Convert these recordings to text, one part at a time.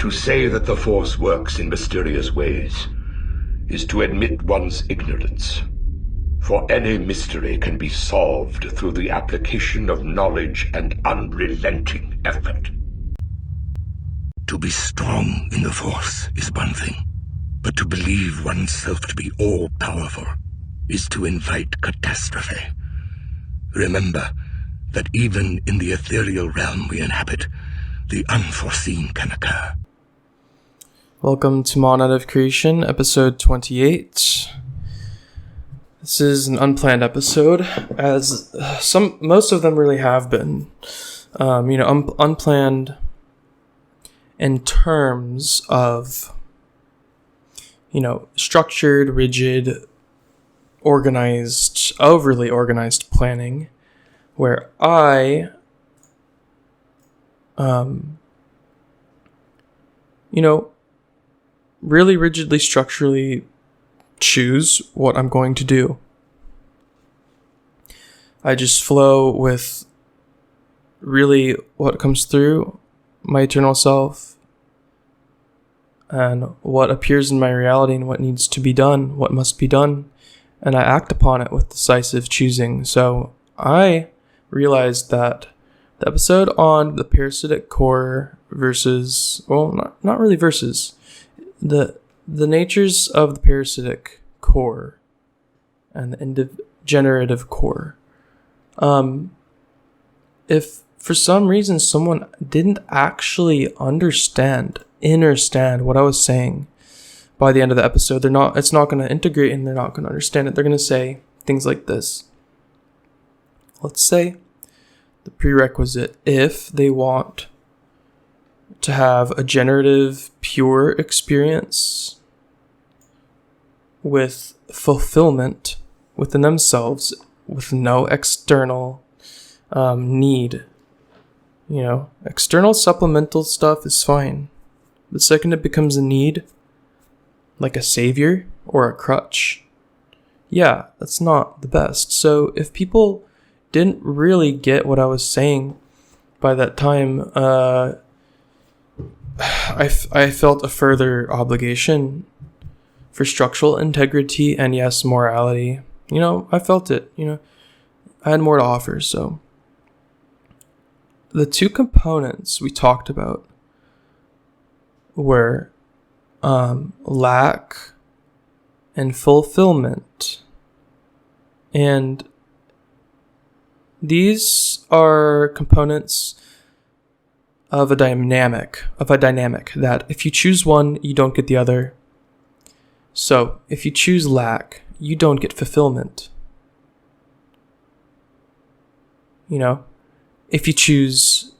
To say that the Force works in mysterious ways is to admit one's ignorance. For any mystery can be solved through the application of knowledge and unrelenting effort. To be strong in the Force is one thing, but to believe oneself to be all-powerful is to invite catastrophe. Remember that even in the ethereal realm we inhabit, the unforeseen can occur. Welcome to Monad of Creation, episode 28. This is an unplanned episode, as most of them really have been. Unplanned in terms of, structured, rigid, organized, overly organized planning, where I, really rigidly, structurally choose what I'm going to do. I just flow with really what comes through my eternal self and what appears in my reality and what needs to be done, what must be done, and I act upon it with decisive choosing. So I realized that the episode on the parasitic core versus, not really versus, the natures of the parasitic core and the generative core. If for some reason someone didn't actually understand what I was saying by the end of the episode, it's not going to integrate and they're not going to understand it. They're going to say things like this. Let's say the prerequisite, if they want to have a generative, pure experience with fulfillment within themselves, with no external need. External supplemental stuff is fine. The second it becomes a need, like a savior or a crutch, that's not the best. So if people didn't really get what I was saying by that time, I felt a further obligation for structural integrity and yes, morality. I felt it. I had more to offer. So the two components we talked about were lack and fulfillment. And these are components of a dynamic that if you choose one, you don't get the other. So if you choose lack, you don't get fulfillment. If you choose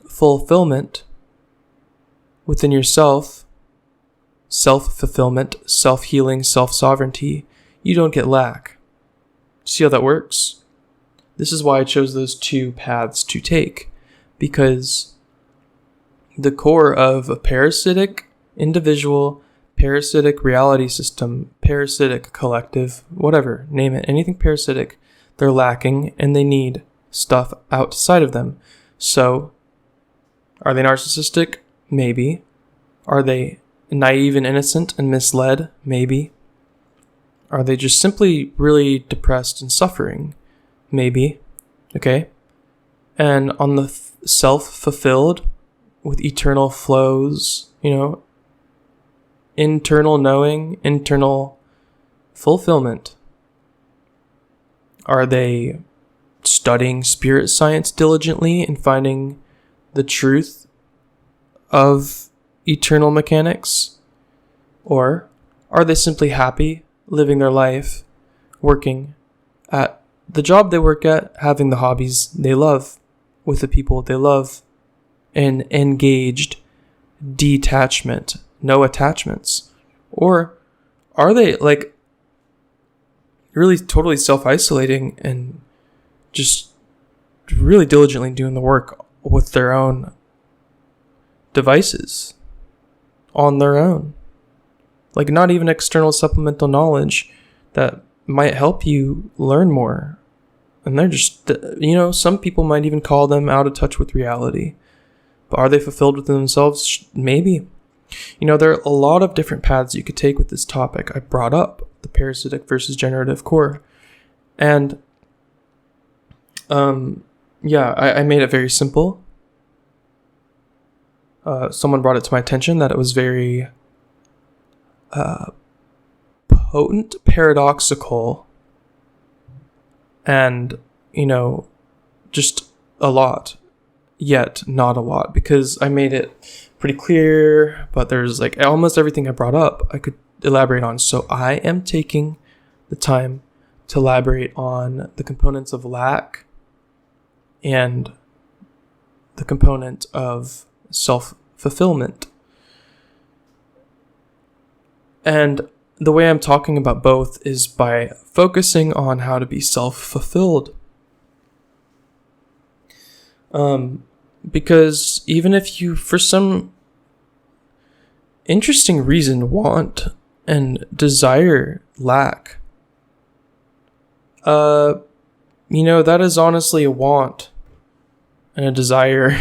fulfillment within yourself, self-fulfillment, self-healing, self-sovereignty, you don't get lack. See how that works? This is why I chose those two paths to take, because the core of a parasitic individual, parasitic reality system, parasitic collective, whatever, name it, anything parasitic, they're lacking and they need stuff outside of them. So, are they narcissistic? Maybe. Are they naive and innocent and misled? Maybe. Are they just simply really depressed and suffering? Maybe. Okay. And on the self-fulfilled, with eternal flows, internal knowing, internal fulfillment. Are they studying spirit science diligently and finding the truth of eternal mechanics? Or are they simply happy, living their life, working at the job they work at, having the hobbies they love, with the people they love, and engaged detachment, no attachments? Or are they really totally self-isolating and just really diligently doing the work with their own devices on their own? Not even external supplemental knowledge that might help you learn more. And they're just, some people might even call them out of touch with reality. But are they fulfilled within themselves? Maybe. There are a lot of different paths you could take with this topic. I brought up the parasitic versus generative core. And, I made it very simple. Someone brought it to my attention that it was very potent, paradoxical, and, just a lot, yet not a lot, because I made it pretty clear, but there's almost everything I brought up I could elaborate on. So I am taking the time to elaborate on the components of lack and the component of self-fulfillment. And the way I'm talking about both is by focusing on how to be self-fulfilled. Because even if you, for some interesting reason, want and desire lack, that is honestly a want and a desire.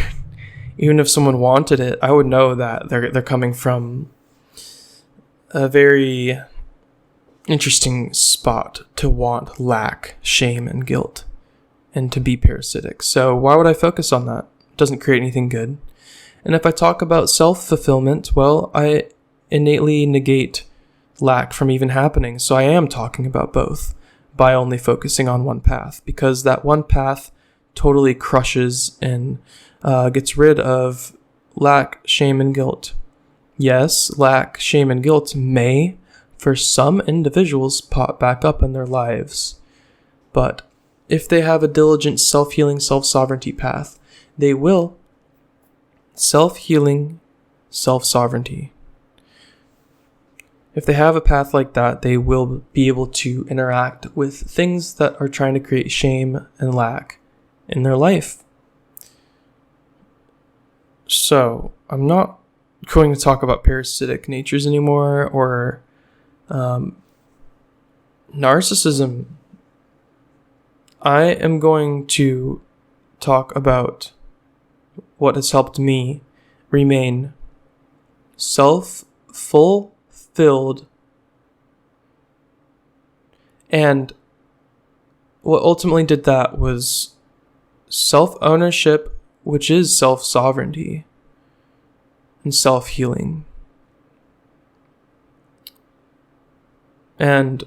Even if someone wanted it, I would know that they're coming from a very interesting spot to want lack, shame, and guilt, and to be parasitic. So why would I focus on that? It doesn't create anything good. And if I talk about self-fulfillment, well, I innately negate lack from even happening. So I am talking about both by only focusing on one path, because that one path totally crushes and gets rid of lack, shame, and guilt. Yes, lack, shame, and guilt may, for some individuals, pop back up in their lives. But if they have a diligent self-healing, self-sovereignty path, they will self-healing, self-sovereignty. If they have a path like that, they will be able to interact with things that are trying to create shame and lack in their life. So, I'm not going to talk about parasitic natures anymore, or narcissism. I am going to talk about what has helped me remain self-fulfilled, and what ultimately did that was self-ownership, which is self-sovereignty, and self-healing. And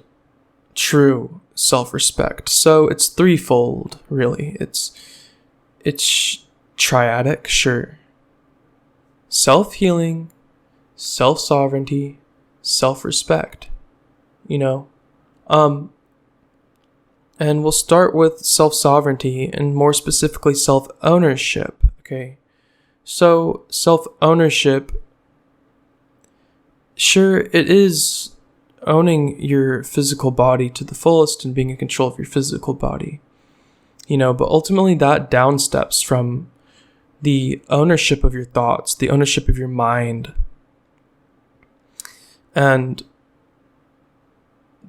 true self-respect. So it's threefold, really. It's triadic, sure. Self-healing, self-sovereignty, self-respect. And we'll start with self-sovereignty, and more specifically self-ownership, okay? So self-ownership, sure, it is owning your physical body to the fullest and being in control of your physical body, but ultimately that downsteps from the ownership of your thoughts, the ownership of your mind. And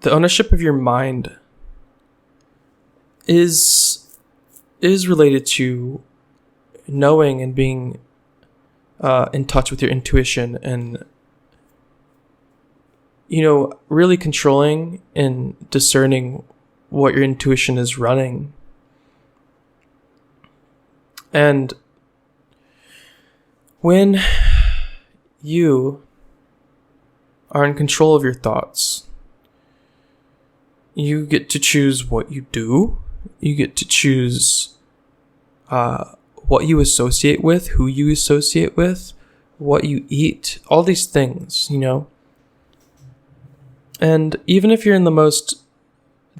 the ownership of your mind is related to knowing and being in touch with your intuition, and really controlling and discerning what your intuition is running. And when you are in control of your thoughts, you get to choose what you do. You get to choose what you associate with, who you associate with, what you eat, all these things, And even if you're in the most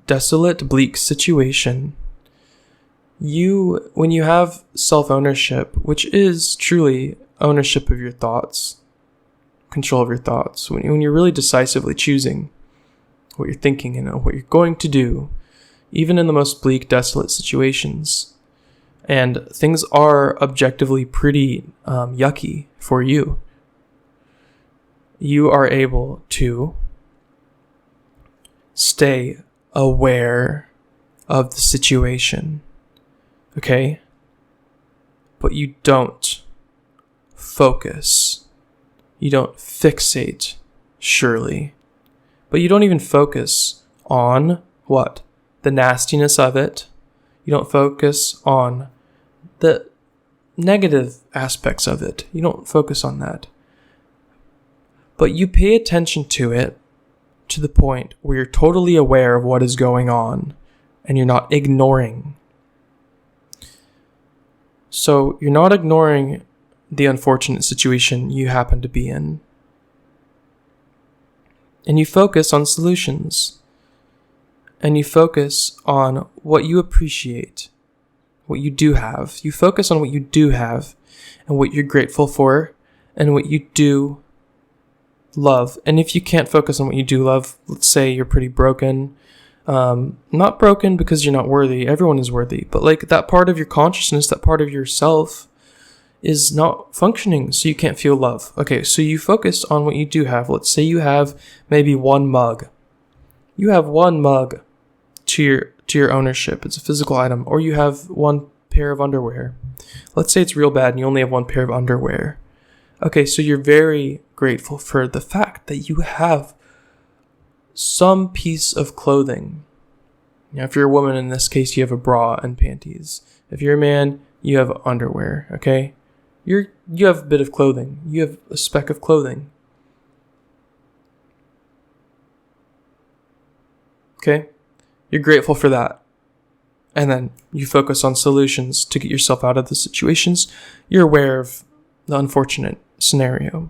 desolate, bleak situation, when you have self-ownership, which is truly ownership of your thoughts, control of your thoughts, when you're really decisively choosing what you're thinking and what you're going to do, even in the most bleak, desolate situations, and things are objectively pretty yucky for you, you are able to stay aware of the situation, okay? But you don't focus You don't fixate, surely. But you don't even focus on what? The nastiness of it. You don't focus on the negative aspects of it. You don't focus on that. But you pay attention to it to the point where you're totally aware of what is going on and you're not ignoring. So you're not ignoring the unfortunate situation you happen to be in. And you focus on solutions. And you focus on what you appreciate, what you do have. You focus on what you do have and what you're grateful for and what you do love. And if you can't focus on what you do love, let's say you're pretty broken. Not broken because you're not worthy. Everyone is worthy. But like that part of your consciousness, that part of yourself is not functioning, so you can't feel love. Okay, so you focus on what you do have. Let's say you have maybe one mug. You have one mug to your ownership. It's a physical item. Or you have one pair of underwear. Let's say it's real bad and you only have one pair of underwear. Okay, so you're very grateful for the fact that you have some piece of clothing. Now, if you're a woman, in this case, you have a bra and panties. If you're a man, you have underwear, okay? You have a bit of clothing. You have a speck of clothing. Okay? You're grateful for that. And then you focus on solutions to get yourself out of the situations. You're aware of the unfortunate scenario.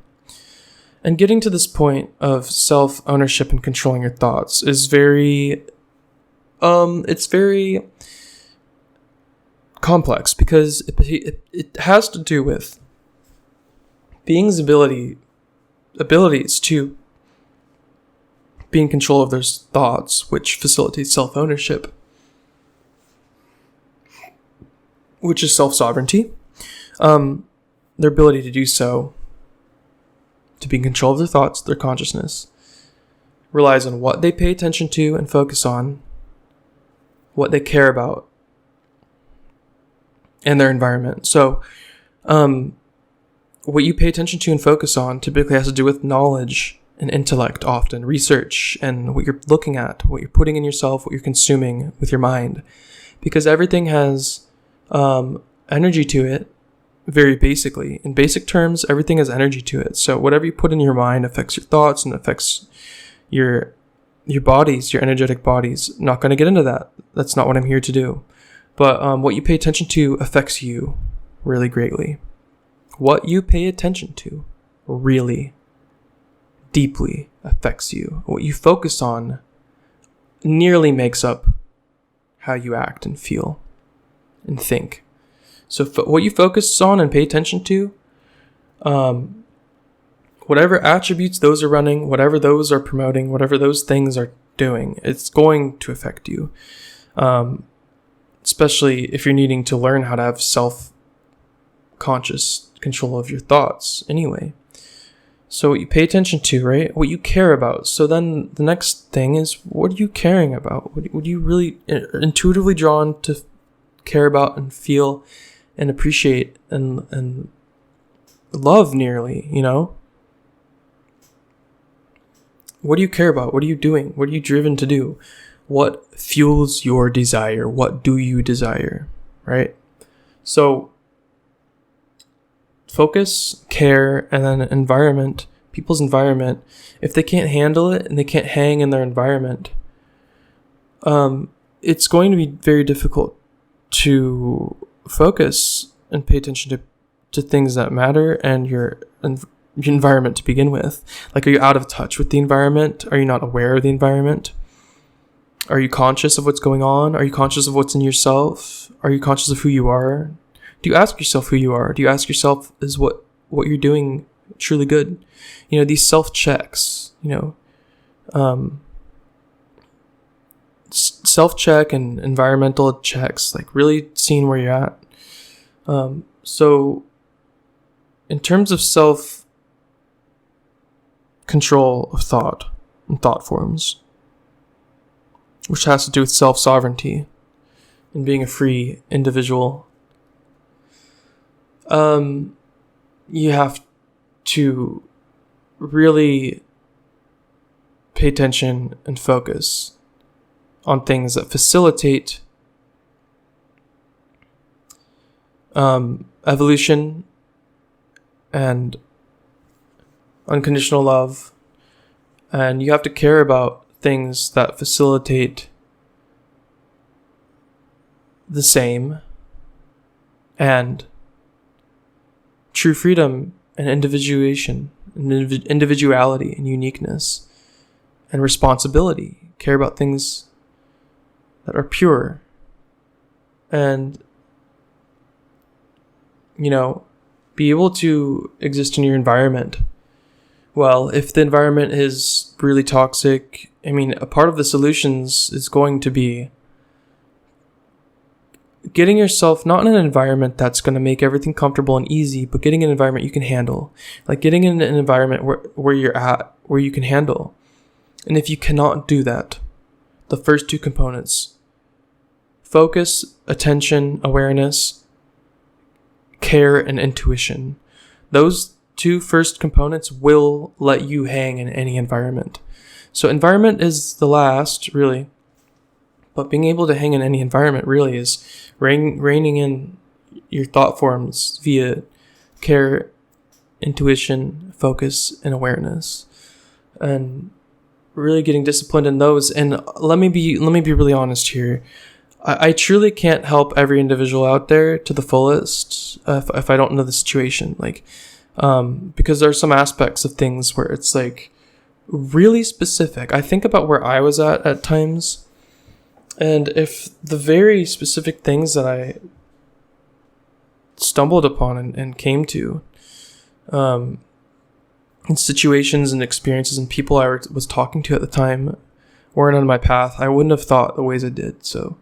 And getting to this point of self-ownership and controlling your thoughts is very complex because it has to do with being's abilities to be in control of their thoughts, which facilitates self-ownership, which is self-sovereignty. Their ability to do so, to be in control of their thoughts, their consciousness, relies on what they pay attention to and focus on, what they care about, and their environment. So, what you pay attention to and focus on typically has to do with knowledge and intellect, often research, and what you're looking at, what you're putting in yourself, what you're consuming with your mind. Because everything has energy to it, very basically. In basic terms, everything has energy to it. So whatever you put in your mind affects your thoughts and affects your bodies, your energetic bodies. Not going to get into that. That's not what I'm here to do. But what you pay attention to affects you really greatly. What you pay attention to really deeply affects you. What you focus on nearly makes up how you act and feel and think. So what you focus on and pay attention to, whatever attributes those are running, whatever those are promoting, whatever those things are doing, it's going to affect you. Especially if you're needing to learn how to have self-conscious control of your thoughts anyway. So what you pay attention to, right? What you care about. So then the next thing is, what are you caring about? What are you really intuitively drawn to care about and feel and appreciate and love nearly, you know? What do you care about? What are you doing? What are you driven to do? What fuels your desire? What do you desire? Right? So focus, care, and then environment, people's environment. If they can't handle it and they can't hang in their environment, it's going to be very difficult to focus and pay attention to things that matter and your environment to begin with. Like, are you out of touch with the environment? Are you not aware of the environment? Are you conscious of what's going on? Are you conscious of what's in yourself? Are you conscious of who you are? Do you ask yourself who you are? Do you ask yourself, is what you're doing truly good? You know, these self-checks, self-check and environmental checks, like really seeing where you're at. So in terms of self-control of thought and thought forms, which has to do with self-sovereignty and being a free individual, you have to really pay attention and focus on things that facilitate evolution and unconditional love. And you have to care about things that facilitate the same and true freedom and individuation and individuality and uniqueness and responsibility. Care about things that are pure and, be able to exist in your environment. Well, if the environment is really toxic, a part of the solutions is going to be getting yourself not in an environment that's going to make everything comfortable and easy, but getting an environment you can handle. Like getting in an environment where you're at, where you can handle. And if you cannot do that, the first two components, focus, attention, awareness, care, and intuition. Those two first components will let you hang in any environment. So environment is the last, really. But being able to hang in any environment really is reining in your thought forms via care, intuition, focus, and awareness. And really getting disciplined in those. And let me be really honest here. I truly can't help every individual out there to the fullest if I don't know the situation. Because there are some aspects of things where it's really specific. I think about where I was at times. And if the very specific things that I stumbled upon and came to, in situations and experiences and people I was talking to at the time weren't on my path, I wouldn't have thought the ways I did. So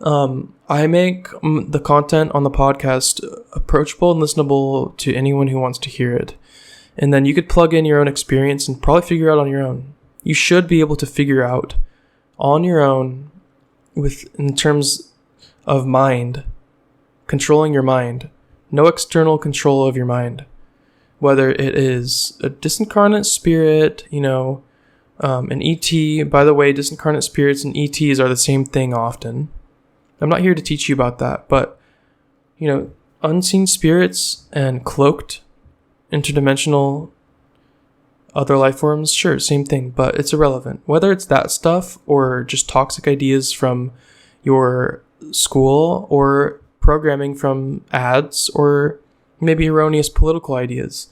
I make the content on the podcast approachable and listenable to anyone who wants to hear it. And then you could plug in your own experience and probably figure out on your own. You should be able to figure out on your own in terms of mind, controlling your mind, no external control of your mind, whether it is a disincarnate spirit, an ET. By the way, disincarnate spirits and ETs are the same thing often. I'm not here to teach you about that, but, unseen spirits and cloaked interdimensional other life forms, sure, same thing, but it's irrelevant. Whether it's that stuff or just toxic ideas from your school or programming from ads or maybe erroneous political ideas.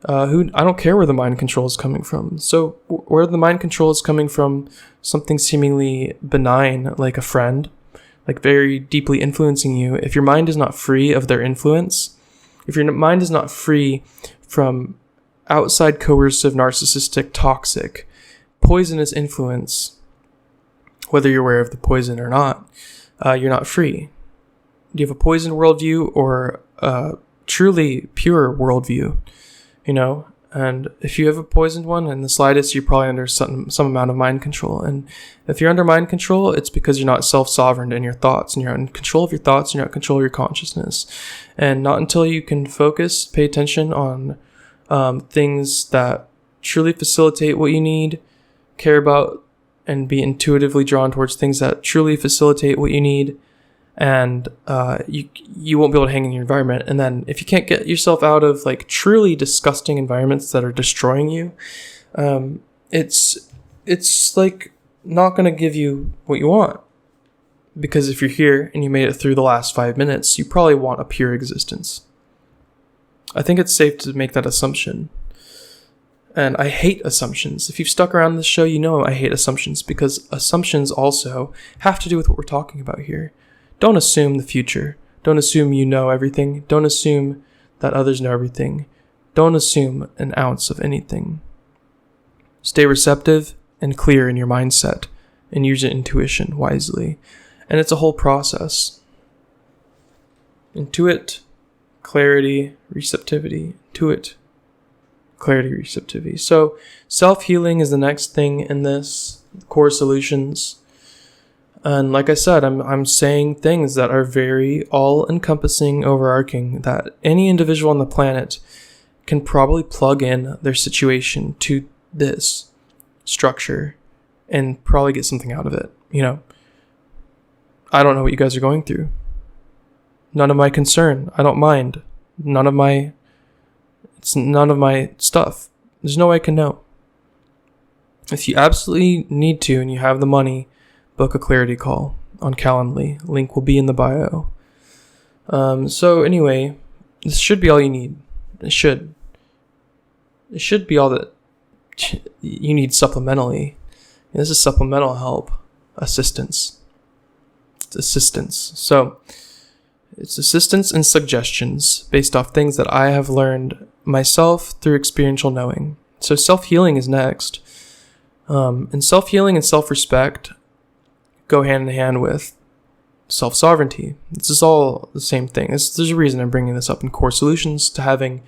I don't care where the mind control is coming from. So where the mind control is coming from, something seemingly benign, like a friend, very deeply influencing you, if your mind is not free of their influence, if your mind is not free from outside coercive, narcissistic, toxic, poisonous influence, whether you're aware of the poison or not, you're not free. Do you have a poisoned worldview or a truly pure worldview? And if you have a poisoned one in the slightest, you're probably under some amount of mind control. And if you're under mind control, it's because you're not self-sovereign in your thoughts, and you're in control of your thoughts, and you're not in control of your consciousness. And not until you can focus, pay attention on things that truly facilitate what you need, care about, and be intuitively drawn towards things that truly facilitate what you need, and you won't be able to hang in your environment. And then if you can't get yourself out of truly disgusting environments that are destroying you, it's not going to give you what you want. Because if you're here and you made it through the last 5 minutes, you probably want a pure existence. I think it's safe to make that assumption. And I hate assumptions. If you've stuck around this show, I hate assumptions, because assumptions also have to do with what we're talking about here. Don't assume the future. Don't assume you know everything. Don't assume that others know everything. Don't assume an ounce of anything. Stay receptive and clear in your mindset and use your intuition wisely. And it's a whole process. Intuit, clarity, receptivity. Intuit, clarity, receptivity. So self-healing is the next thing in this, core solutions. And like I said, I'm saying things that are very all-encompassing, overarching, that any individual on the planet can probably plug in their situation to this structure and probably get something out of it. I don't know what you guys are going through. None of my concern. I don't mind. It's none of my stuff. There's no way I can know. If you absolutely need to and you have the money, book a clarity call on Calendly. Link will be in the bio. So anyway, this should be all you need. It should be all that you need supplementally. And this is supplemental help, assistance. It's assistance. So it's assistance and suggestions based off things that I have learned myself through experiential knowing. So self-healing is next. And self-healing and self-respect go hand in hand with self-sovereignty. This is all the same thing. There's a reason I'm bringing this up in core solutions to having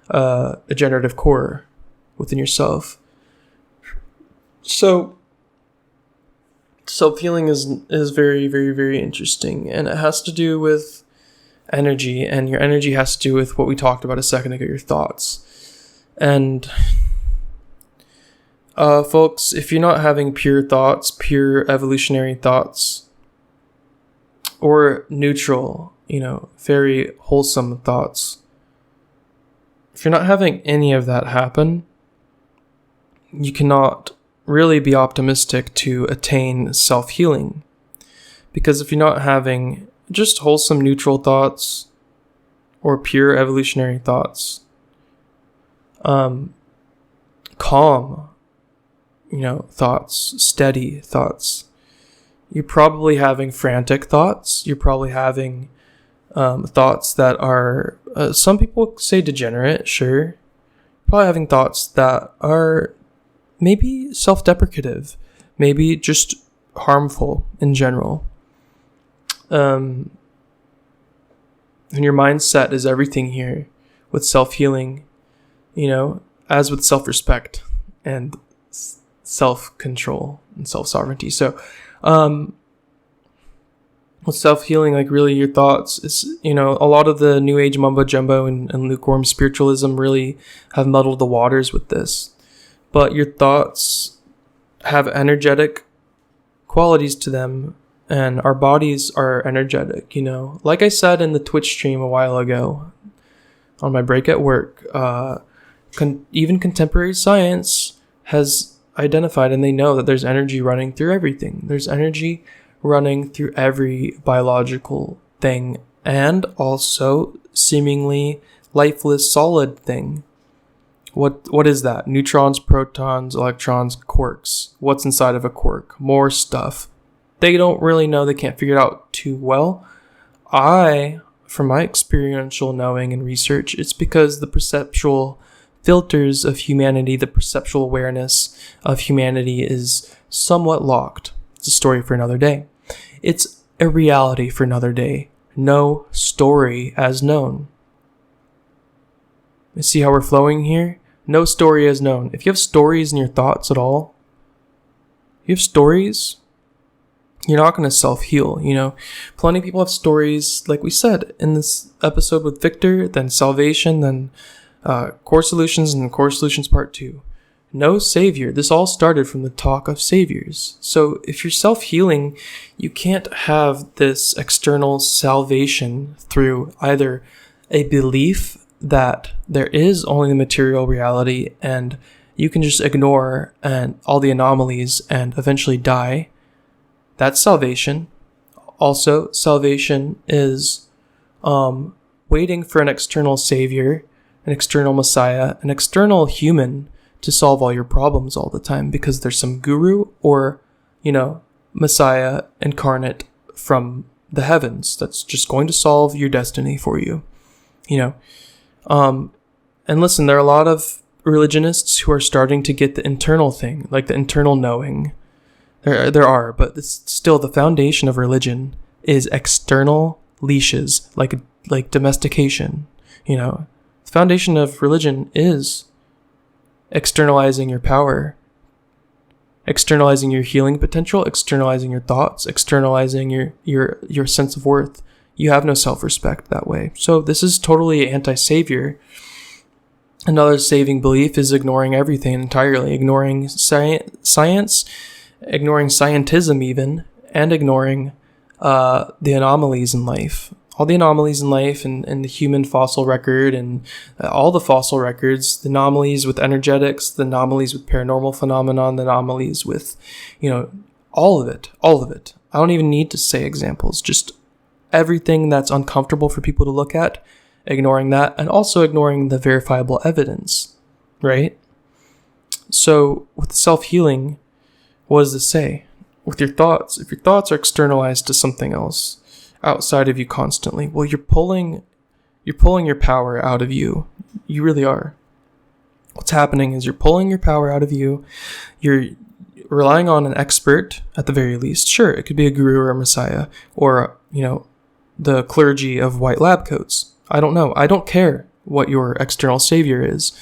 a generative core within yourself. So self-healing is very, very, very interesting, and it has to do with energy, and your energy has to do with what we talked about a second ago, your thoughts. And folks, if you're not having pure thoughts, pure evolutionary thoughts, or neutral, very wholesome thoughts, if you're not having any of that happen, you cannot really be optimistic to attain self-healing. Because if you're not having just wholesome neutral thoughts or pure evolutionary thoughts, calm, thoughts, steady thoughts, you're probably having frantic thoughts. You're probably having thoughts that are, some people say degenerate, sure. You're probably having thoughts that are maybe self-deprecative, maybe just harmful in general. And your mindset is everything here with self-healing, as with self-respect and self-control and self-sovereignty. So, with self-healing, really your thoughts is, a lot of the new age mumbo jumbo and lukewarm spiritualism really have muddled the waters with this. But your thoughts have energetic qualities to them, and our bodies are energetic, Like I said in the Twitch stream a while ago, on my break at work, even contemporary science has identified, and they know that there's energy running through everything. There's energy running through every biological thing, and also seemingly lifeless solid thing. What is that? Neutrons, protons, electrons, quarks. What's inside of a quark? More stuff. They don't really know. They can't figure it out too well. From my experiential knowing and research, it's because the perceptual filters of humanity, the perceptual awareness of humanity is somewhat locked. It's a story for another day. It's a reality for another day. No story as known. You see how we're flowing here? No story as known. If you have stories in your thoughts at all, you have stories, you're not going to self-heal, Plenty of people have stories, like we said in this episode with Victor, then salvation, then core solutions, and core solutions part 2. No savior. This all started from the talk of saviors. So if you're self-healing, you can't have this external salvation through either a belief that there is only the material reality and you can just ignore and all the anomalies and eventually die. That's salvation. Also, salvation is waiting for an external savior, an external messiah, an external human to solve all your problems all the time, because there's some guru or, messiah incarnate from the heavens that's just going to solve your destiny for you, And listen, there are a lot of religionists who are starting to get the internal thing, like the internal knowing. There are, but still the foundation of religion is external leashes, like domestication. The foundation of religion is externalizing your power, externalizing your healing potential, externalizing your thoughts, externalizing your sense of worth. You have no self-respect that way. So this is totally anti-savior. Another saving belief is ignoring everything entirely, ignoring science, ignoring scientism even, and ignoring the anomalies in life. All the anomalies in life and the human fossil record and all the fossil records, the anomalies with energetics, the anomalies with paranormal phenomenon, the anomalies with, all of it. I don't even need to say examples, just everything that's uncomfortable for people to look at, ignoring that, and also ignoring the verifiable evidence, right? So with self-healing, what does this say? With your thoughts, if your thoughts are externalized to something else outside of you constantly, well, you're pulling your power out of you. You really are. What's happening is you're pulling your power out of you. You're relying on an expert at the very least. Sure, it could be a guru or a messiah or, the clergy of white lab coats. I don't know. I don't care what your external savior is.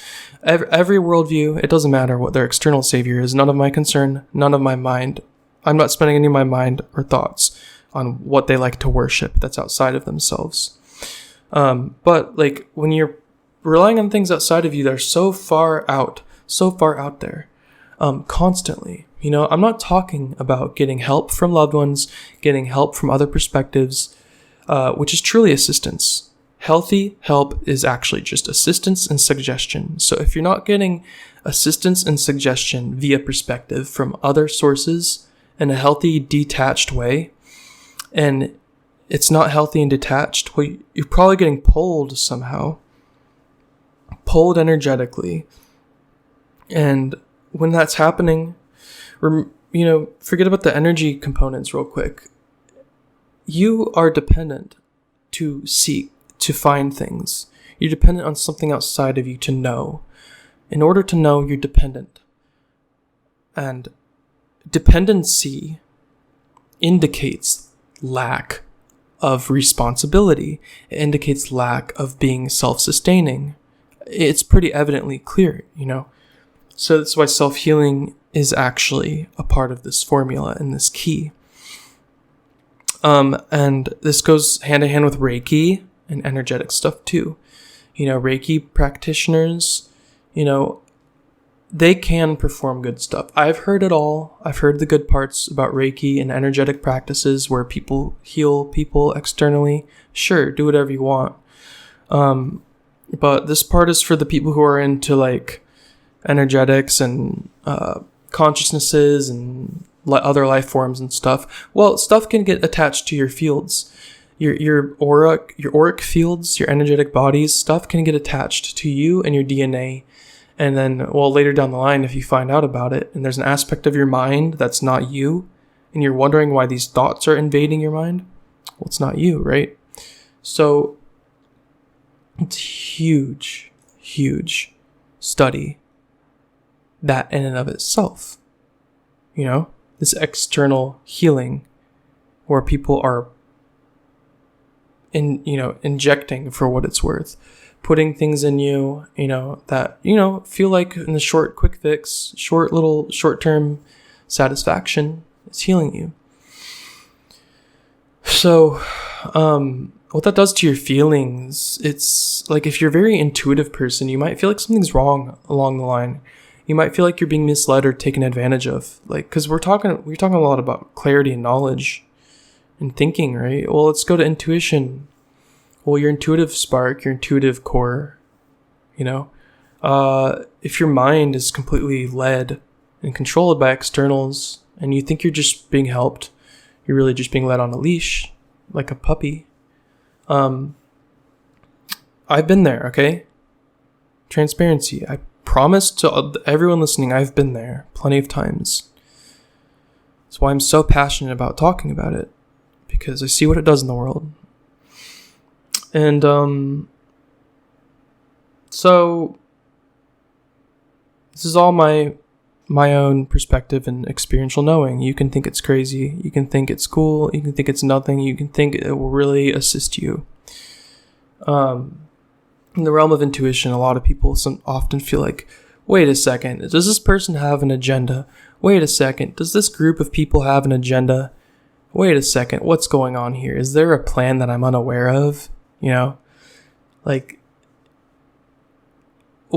Every worldview, it doesn't matter what their external savior is. None of my concern, none of my mind. I'm not spending any of my mind or thoughts on what they like to worship that's outside of themselves. But when you're relying on things outside of you that are so far out there, constantly, I'm not talking about getting help from loved ones, getting help from other perspectives, which is truly assistance. Healthy help is actually just assistance and suggestion. So if you're not getting assistance and suggestion via perspective from other sources in a healthy, detached way, and it's not healthy and detached, well, you're probably getting pulled somehow, pulled energetically. And when that's happening, forget about the energy components real quick. You are dependent to seek, to find things. You're dependent on something outside of you to know. In order to know, you're dependent. And dependency indicates lack of responsibility. It indicates lack of being self-sustaining. It's pretty evidently clear, So that's why self-healing is actually a part of this formula and this key. And this goes hand in hand with Reiki and energetic stuff too. Reiki practitioners, they can perform good stuff. I've heard it all. I've heard the good parts about Reiki and energetic practices where people heal people externally. Sure, do whatever you want. But this part is for the people who are into energetics and consciousnesses and other life forms and stuff. Well, stuff can get attached to your fields. Your auric fields, your energetic bodies, stuff can get attached to you and your DNA. And then, later down the line, if you find out about it, and there's an aspect of your mind that's not you, and you're wondering why these thoughts are invading your mind, well, it's not you, right? So, it's huge, huge study, that in and of itself. This external healing, where people are injecting for what it's worth, putting things in you, that, feel like in the short, quick fix, short-term satisfaction, it's healing you. So, what that does to your feelings, it's like if you're a very intuitive person, you might feel like something's wrong along the line. You might feel like you're being misled or taken advantage of. Because we're talking a lot about clarity and knowledge and thinking, right? Well, let's go to intuition. Well, your intuitive spark, your intuitive core, if your mind is completely led and controlled by externals and you think you're just being helped, you're really just being led on a leash like a puppy. I've been there, okay? Transparency. I promise to everyone listening, I've been there plenty of times. That's why I'm so passionate about talking about it, because I see what it does in the world. And so this is all my own perspective and experiential knowing. You can think it's crazy, you can think it's cool, you can think it's nothing, you can think it will really assist you. In the realm of intuition, a lot of people often feel like, wait a second, does this person have an agenda? Wait a second, does this group of people have an agenda? Wait a second, what's going on here? Is there a plan that I'm unaware of?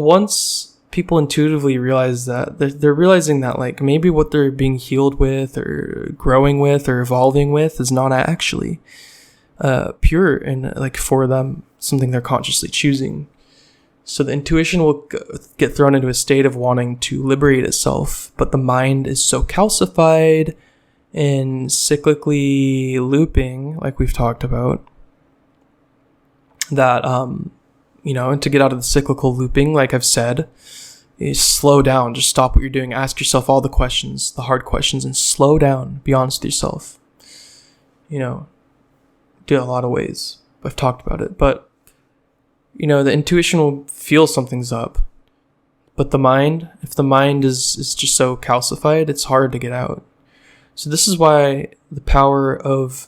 once people intuitively realize that, they're realizing that like maybe what they're being healed with or growing with or evolving with is not actually pure and like for them something they're consciously choosing. So the intuition will get thrown into a state of wanting to liberate itself, but the mind is so calcified and cyclically looping, like we've talked about, that and to get out of the cyclical looping, like I've said, is slow down. Just stop what you're doing. Ask yourself all the questions, the hard questions, and slow down. Be honest with yourself. Do it a lot of ways. I've talked about it. But, the intuition will feel something's up. But the mind, if the mind is just so calcified, it's hard to get out. So this is why the power of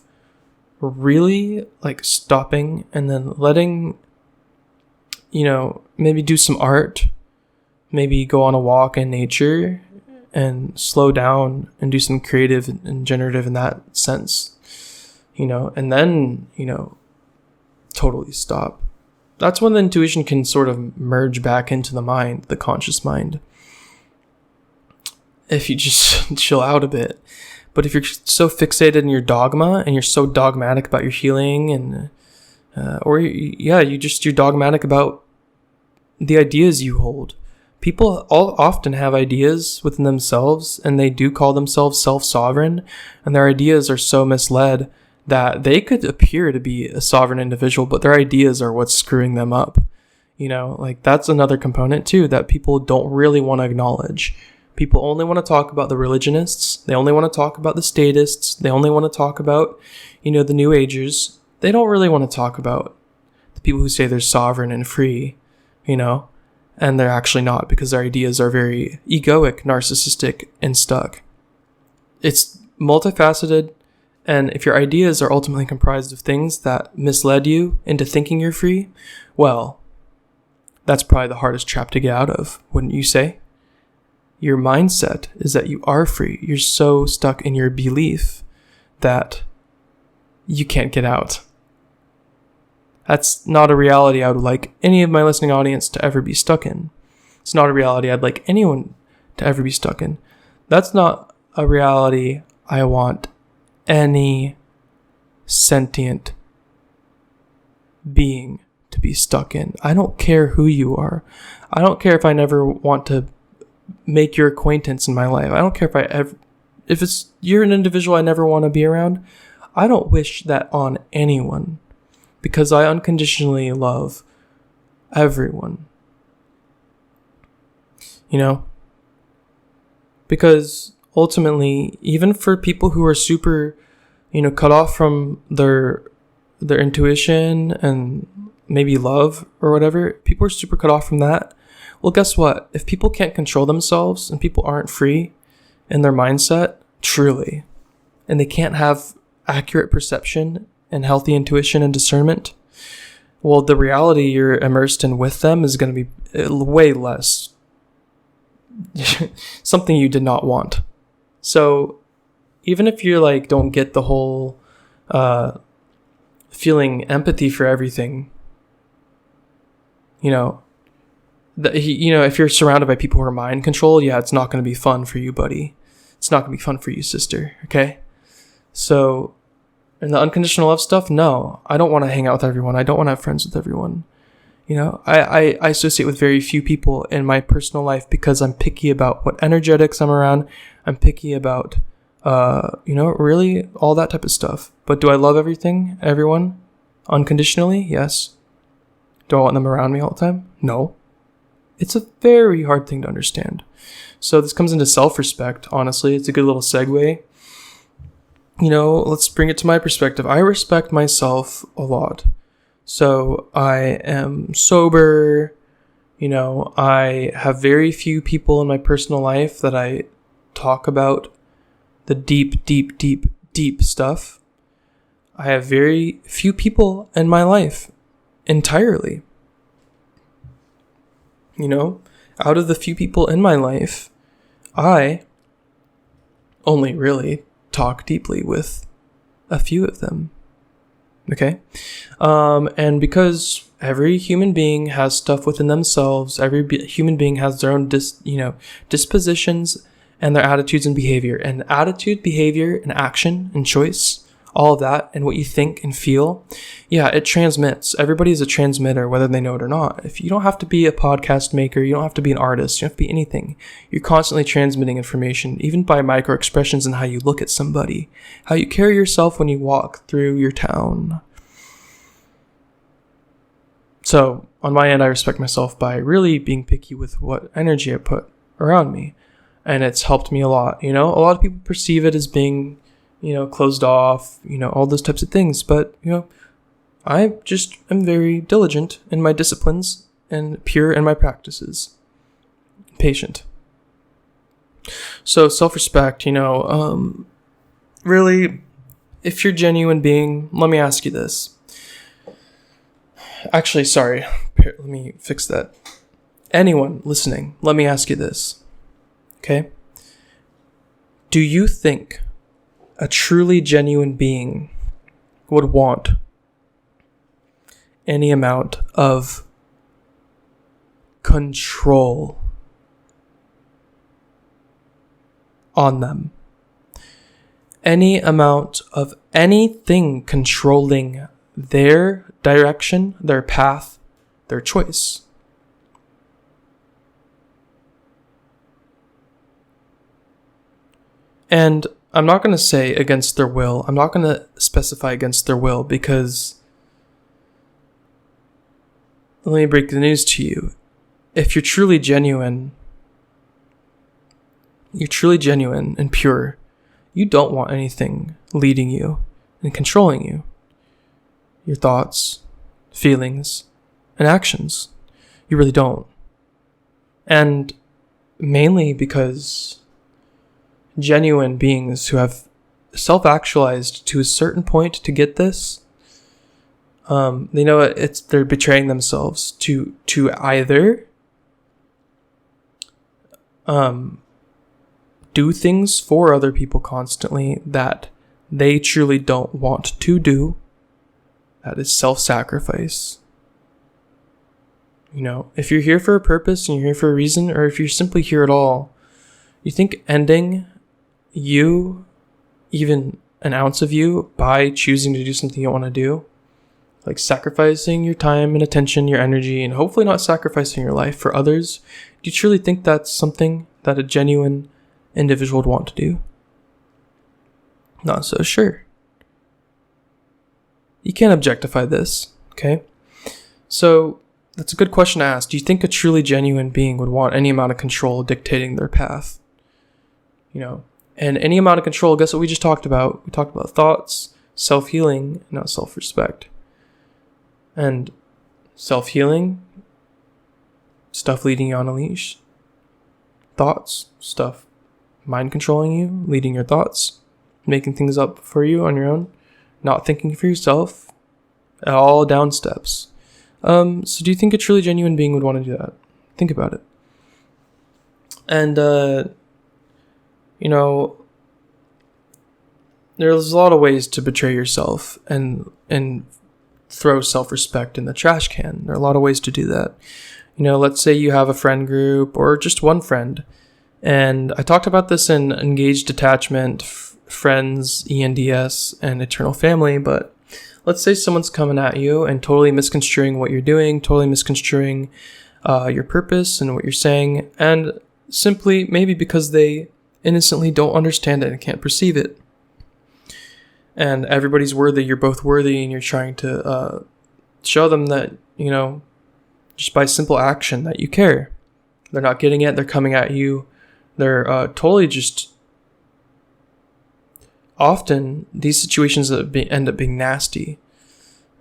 really like stopping and then letting, maybe do some art, maybe go on a walk in nature and slow down and do some creative and generative in that sense, and then, totally stop. That's when the intuition can sort of merge back into the mind, the conscious mind. If you just chill out a bit. But if you're so fixated in your dogma and you're so dogmatic about your healing and, you're dogmatic about the ideas you hold. People often have ideas within themselves and they do call themselves self-sovereign, and their ideas are so misled that they could appear to be a sovereign individual, but their ideas are what's screwing them up. That's another component too that people don't really want to acknowledge. People only want to talk about the religionists. They only want to talk about the statists. They only want to talk about, the New Agers. They don't really want to talk about the people who say they're sovereign and free, and they're actually not, because their ideas are very egoic, narcissistic, and stuck. It's multifaceted, and if your ideas are ultimately comprised of things that misled you into thinking you're free, well, that's probably the hardest trap to get out of, wouldn't you say? Your mindset is that you are free. You're so stuck in your belief that you can't get out. That's not a reality I would like any of my listening audience to ever be stuck in. It's not a reality I'd like anyone to ever be stuck in. That's not a reality I want any sentient being to be stuck in. I don't care who you are. I don't care if I never want to make your acquaintance in my life. I don't care if you're an individual I never want to be around. I don't wish that on anyone, because I unconditionally love everyone. Because ultimately, even for people who are super, cut off from their intuition and maybe love or whatever, people are super cut off from that. Well, guess what? If people can't control themselves and people aren't free in their mindset, truly, and they can't have accurate perception and healthy intuition and discernment, well, the reality you're immersed in with them is going to be way less something you did not want. So even if you don't get the whole feeling empathy for everything, if you're surrounded by people who are mind controlled, yeah, it's not going to be fun for you, buddy. It's not going to be fun for you, sister. Okay? So, in the unconditional love stuff, no, I don't want to hang out with everyone. I don't want to have friends with everyone. I associate with very few people in my personal life because I'm picky about what energetics I'm around. I'm picky about, really all that type of stuff. But do I love everyone, unconditionally? Yes. Do I want them around me all the time? No. It's a very hard thing to understand. So this comes into self-respect, honestly. It's a good little segue. Let's bring it to my perspective. I respect myself a lot. So I am sober. I have very few people in my personal life that I talk about the deep, deep, deep, deep stuff. I have very few people in my life entirely. Out of the few people in my life, I only really talk deeply with a few of them. Okay? And because every human being has stuff within themselves, human being has their own dispositions and their attitudes and behavior. And attitude, behavior, and action and choice, all of that, and what you think and feel, yeah, it transmits. Everybody is a transmitter, whether they know it or not. If you don't have to be a podcast maker, you don't have to be an artist, you don't have to be anything. You're constantly transmitting information, even by micro expressions and how you look at somebody, how you carry yourself when you walk through your town. So, on my end, I respect myself by really being picky with what energy I put around me. And it's helped me a lot. A lot of people perceive it as being closed off, all those types of things. But, I just am very diligent in my disciplines and pure in my practices. Patient. So self-respect, really, if you're a genuine being, let me ask you this. Actually, sorry, let me fix that. Anyone listening, let me ask you this. Okay? Do you think a truly genuine being would want any amount of control on them? Any amount of anything controlling their direction, their path, their choice? And I'm not going to say against their will. I'm not going to specify against their will because, let me break the news to you. If you're truly genuine and pure, you don't want anything leading you and controlling you. Your thoughts, feelings, and actions. You really don't. And mainly because genuine beings who have self-actualized to a certain point to get this, they know they're betraying themselves to either do things for other people constantly that they truly don't want to do. That is self-sacrifice. If you're here for a purpose and you're here for a reason, or if you're simply here at all, you think ending you, even an ounce of you, by choosing to do something you don't want to do, like sacrificing your time and attention, your energy, and hopefully not sacrificing your life for others, do you truly think that's something that a genuine individual would want to do? Not so sure. You can't objectify this, okay? So that's a good question to ask. Do you think a truly genuine being would want any amount of control dictating their path? And any amount of control, guess what we just talked about? We talked about thoughts, self-healing, not self-respect. And self-healing, stuff leading you on a leash. Thoughts, stuff mind controlling you, leading your thoughts, making things up for you on your own, not thinking for yourself, all down steps. So do you think a truly genuine being would want to do that? Think about it. And, there's a lot of ways to betray yourself and throw self-respect in the trash can. There are a lot of ways to do that. Let's say you have a friend group or just one friend. And I talked about this in Engaged Detachment, Friends, ENDS, and Eternal Family, but let's say someone's coming at you and totally misconstruing what you're doing, totally misconstruing your purpose and what you're saying, and simply maybe because they innocently don't understand it and can't perceive it. And everybody's worthy, you're both worthy, and you're trying to show them that, just by simple action that you care. They're not getting it, they're coming at you, they're totally just... Often, these situations end up being nasty,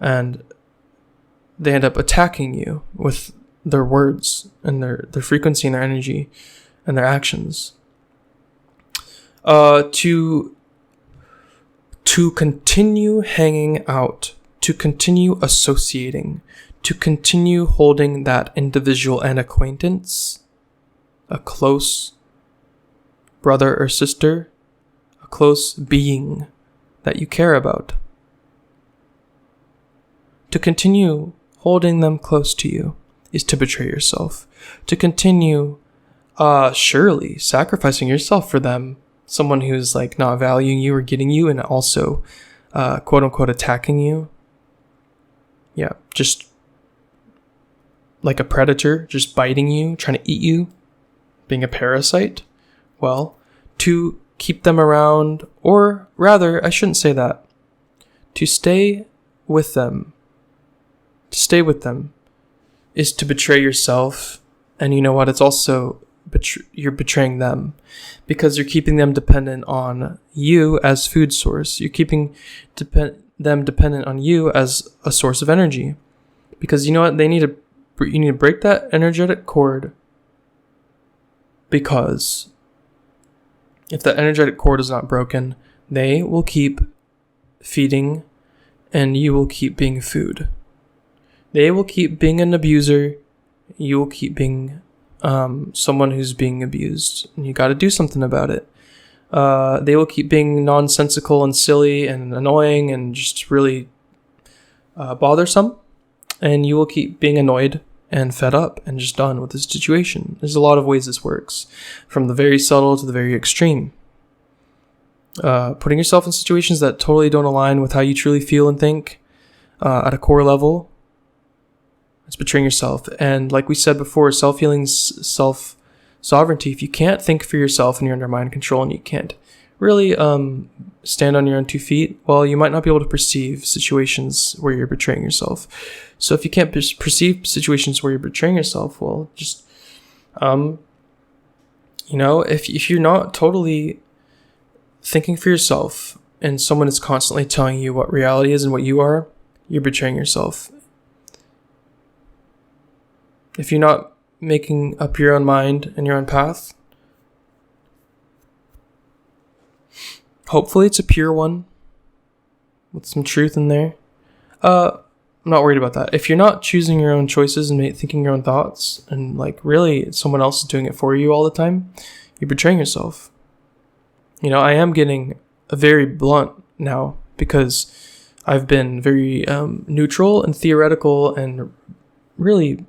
and they end up attacking you with their words and their frequency and their energy and their actions. To continue hanging out, to continue associating, to continue holding that individual and acquaintance, a close brother or sister, a close being that you care about. To continue holding them close to you is to betray yourself. To continue, surely sacrificing yourself for them, someone who's like not valuing you or getting you, and also, quote unquote, attacking you. Yeah, just like a predator, just biting you, trying to eat you, being a parasite. Well, to keep them around, or rather, I shouldn't say that. To stay with them. To stay with them is to betray yourself. And you know what? It's also you're betraying them, because you're keeping them dependent on you as food source. You're keeping them dependent on you as a source of energy, because you know what? You need to break that energetic cord, because if that energetic cord is not broken, they will keep feeding and you will keep being food. They will keep being an abuser. You will keep being someone who's being abused. And you got to do something about it. They will keep being nonsensical and silly and annoying and just really bothersome. And you will keep being annoyed and fed up and just done with the situation. There's a lot of ways this works, from the very subtle to the very extreme. Putting yourself in situations that totally don't align with how you truly feel and think at a core level, it's betraying yourself. And like we said before, self-healing's self-sovereignty. If you can't think for yourself and you're under mind control and you can't really stand on your own 2 feet, well, you might not be able to perceive situations where you're betraying yourself. So if you can't perceive situations where you're betraying yourself, well, just, if you're not totally thinking for yourself and someone is constantly telling you what reality is and what you are, you're betraying yourself. If you're not making up your own mind and your own path, hopefully it's a pure one with some truth in there. I'm not worried about that. If you're not choosing your own choices and thinking your own thoughts, and like really someone else is doing it for you all the time, you're betraying yourself. I am getting very blunt now, because I've been very neutral and theoretical and really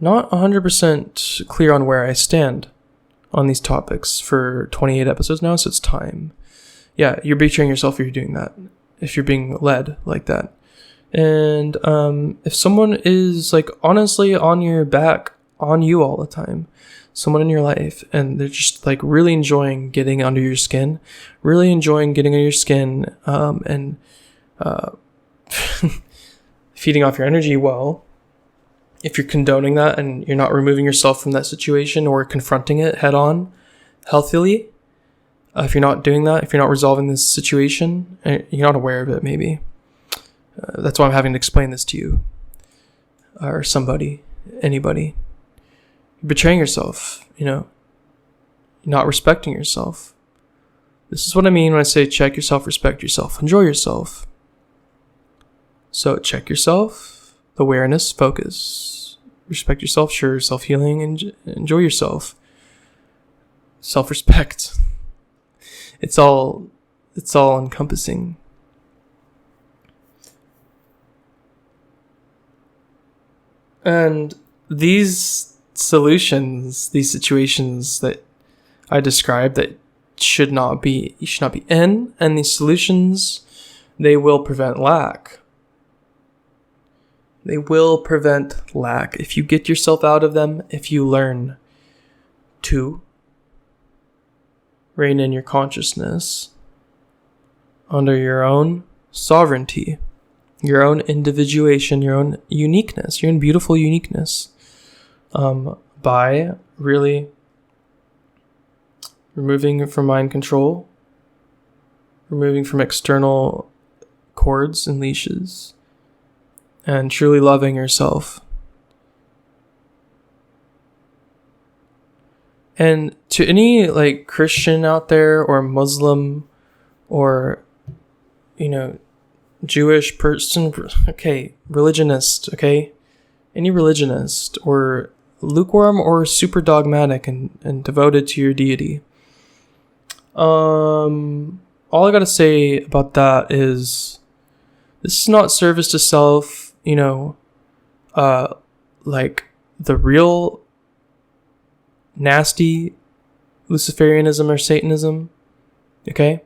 not 100% clear on where I stand on these topics for 28 episodes now, so it's time. Yeah, you're betraying yourself if you're doing that, if you're being led like that. And if someone is like honestly on your back, on you all the time, someone in your life, and they're just like really enjoying getting under your skin, and feeding off your energy, well, if you're condoning that and you're not removing yourself from that situation or confronting it head on, healthily, if you're not doing that, if you're not resolving this situation, you're not aware of it maybe. That's why I'm having to explain this to you, or somebody, anybody. You're betraying yourself, You're not respecting yourself. This is what I mean when I say check yourself, respect yourself, enjoy yourself. So check yourself, awareness, focus, respect yourself, sure, self-healing, and enjoy yourself. Self-respect. It's all encompassing. And these solutions, these situations that I described that you should not be in, and these solutions, they will prevent lack. They will prevent lack if you get yourself out of them, if you learn to rein in your consciousness under your own sovereignty, your own individuation, your own uniqueness, your own beautiful uniqueness, by really removing from mind control, removing from external cords and leashes, and truly loving yourself. And to any like Christian out there, or Muslim, or Jewish person, okay, religionist, okay, any religionist, or lukewarm or super dogmatic and devoted to your deity, all I gotta say about that is This is not service to self, like the real nasty Luciferianism or Satanism, okay?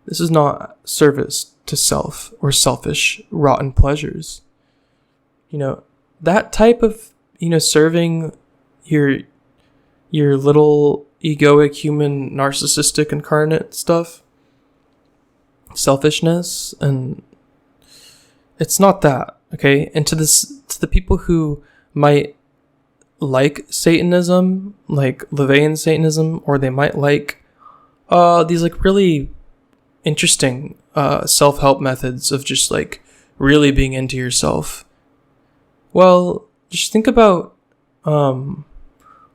This is not service to self or selfish, rotten pleasures. That type of, serving your little egoic, human, narcissistic, incarnate stuff, selfishness, and it's not that, okay? And to the people who might like Satanism, like Levian Satanism, or they might like these like really interesting self-help methods of just like really being into yourself. Well, just think about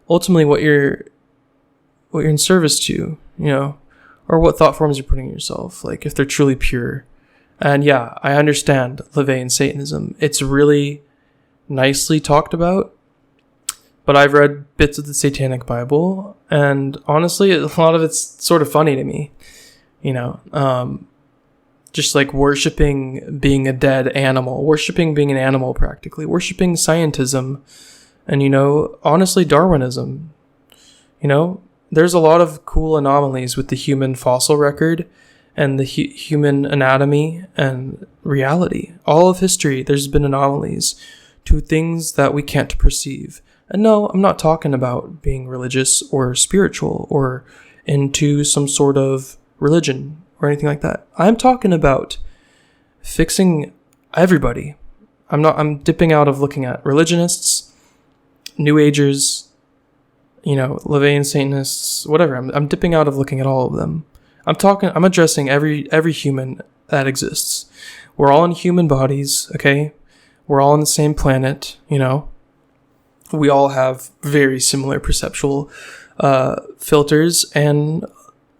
ultimately what you're in service to, or what thought forms you're putting in yourself, like if they're truly pure. And yeah, I understand Levian Satanism. It's really nicely talked about, but I've read bits of the Satanic Bible, and honestly, a lot of it's sort of funny to me, just like worshiping being a dead animal, worshiping being an animal practically, worshiping scientism, and, honestly, Darwinism. There's a lot of cool anomalies with the human fossil record and the human anatomy and reality. All of history, there's been anomalies to things that we can't perceive. And no, I'm not talking about being religious or spiritual or into some sort of religion or anything like that. I'm talking about fixing everybody. I'm dipping out of looking at religionists, New Agers, Levian Satanists, whatever. I'm dipping out of looking at all of them. I'm addressing every human that exists. We're all in human bodies, okay? We're all on the same planet, We all have very similar perceptual filters and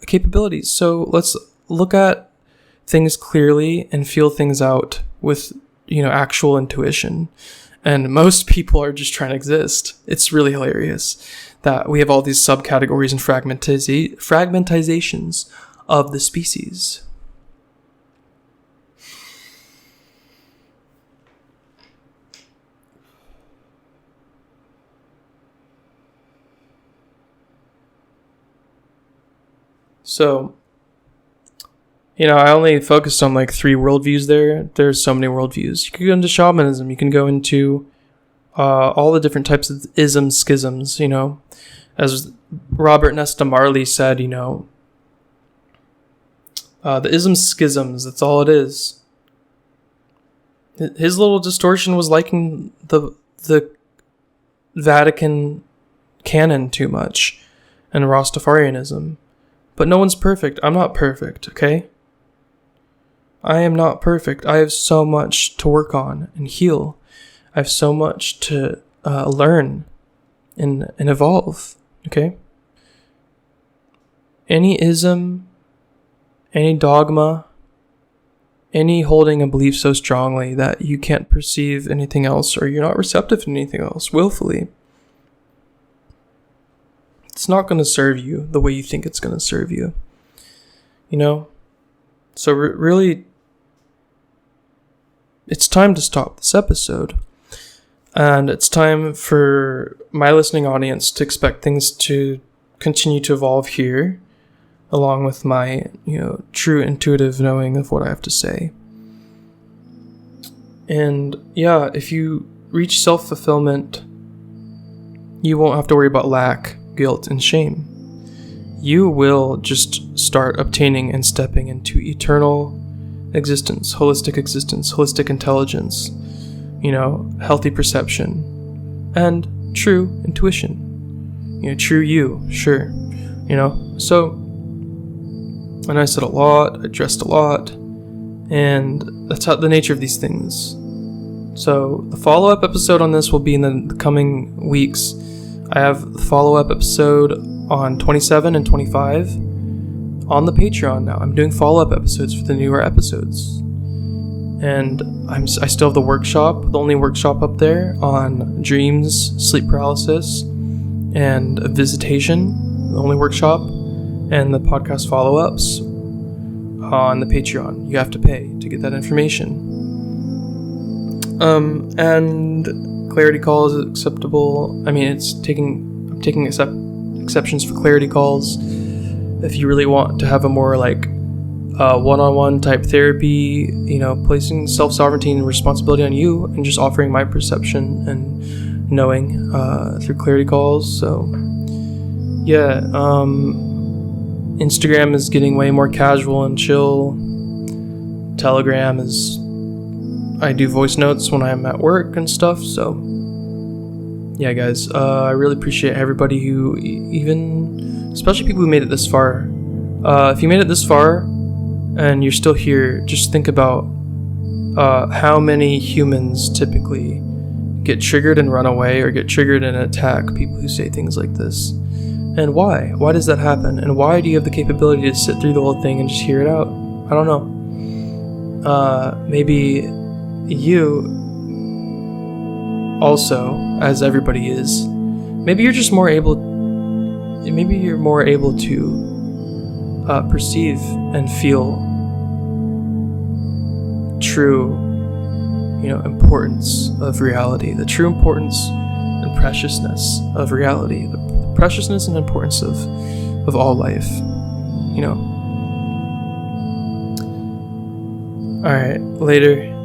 capabilities. So let's look at things clearly and feel things out with, actual intuition. And most people are just trying to exist. It's really hilarious that we have all these subcategories and fragmentizations of the species. So, I only focused on like 3 worldviews there. There's so many worldviews. You can go into shamanism. You can go into all the different types of isms, schisms, As Robert Nesta Marley said, the isms, schisms, that's all it is. His little distortion was liking the Vatican canon too much and Rastafarianism. But no one's perfect. I'm not perfect, okay? I am not perfect. I have so much to work on and heal. I have so much to learn and evolve, okay? Any ism, any dogma, any holding a belief so strongly that you can't perceive anything else or you're not receptive to anything else willfully, it's not going to serve you the way you think it's going to serve you. So really, it's time to stop this episode. And it's time for my listening audience to expect things to continue to evolve here, along with my, true intuitive knowing of what I have to say. And yeah, if you reach self-fulfillment, you won't have to worry about lack, guilt, and shame. You will just start obtaining and stepping into eternal existence, holistic intelligence, healthy perception, and true intuition. True you, sure. So, and I said a lot, I addressed a lot, and that's how the nature of these things. So, the follow-up episode on this will be in the coming weeks. I have the follow-up episode on 27 and 25 on the Patreon now. I'm doing follow-up episodes for the newer episodes. And I still have the workshop, the only workshop up there on dreams, sleep paralysis, and visitation, the only workshop, and the podcast follow-ups on the Patreon. You have to pay to get that information. And clarity call is acceptable. I mean, I'm taking exceptions for clarity calls. If you really want to have a more like one-on-one type therapy, placing self-sovereignty and responsibility on you, and just offering my perception and knowing through clarity calls. So yeah, Instagram is getting way more casual and chill. Telegram is, I do voice notes when I'm at work and stuff. So yeah, guys, I really appreciate everybody who especially people who made it this far. If you made it this far and you're still here, just think about how many humans typically get triggered and run away, or get triggered and attack people who say things like this. And why? Why does that happen? And why do you have the capability to sit through the whole thing and just hear it out? I don't know. Maybe you also, as everybody is, maybe you're more able to perceive and feel true, importance of reality, the true importance and preciousness of reality, the preciousness and importance of all life, Alright, later.